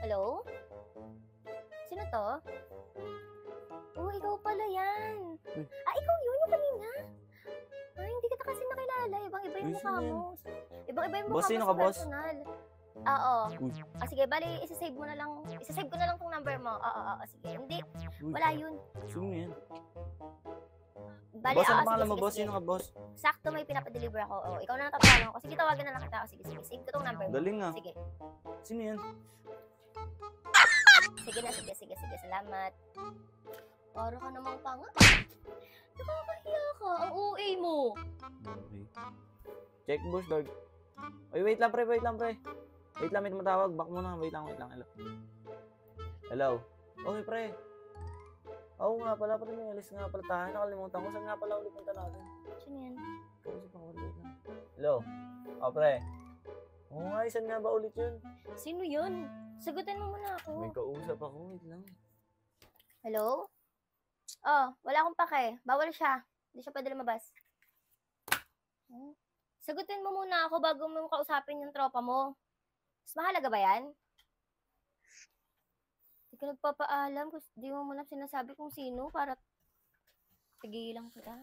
Hello? Sino to? Oh, ikaw pala yan. Ikaw yun yung kanina? Hindi kita kasi nakilala. Ibang-iba yung mukha mo. Ibang-iba yung mukha mo sa personal. Oo. Sige, bali, isa-save mo na lang. Isa-save ko na lang tong number mo. Oo, sige. Hindi, wala yun. Sino yan? Bali, boss, ano pangalan mo, boss? Sino ka, boss? Sakto may pinapadeliver ako. Ikaw na natatanong ako. Sige, tawagan na lang kita. Sige, save ko tong number mo. Galing nga. Sige. Sino yan? Sige. Salamat. Para ka namang tanga. Nakakahiya ka. Ang OA mo. Okay. Check, boss, dog. Oy, wait lang, pre. Wait lang, may tumatawag. Back muna. Wait lang. Hello? Okay, pre. Oo nga pala, may alis nga pala tayo. Nakalimutan ko. Saan nga pala ulit punta natin? Sino yan? Kausap ako ulit lang. Hello? Pre. Oo nga, saan nga ba ulit yun? Sino yun? Sagutin mo muna ako. May kausap ako. Wait lang. Hello? Wala akong pake. Bawal siya. Hindi siya pwede lumabas. Sagutin mo muna ako bago mo kausapin yung tropa mo. Mas mahalaga ba yan? Hindi ka nagpapaalam kasi di mo muna sinasabi kung sino para tigilan kita.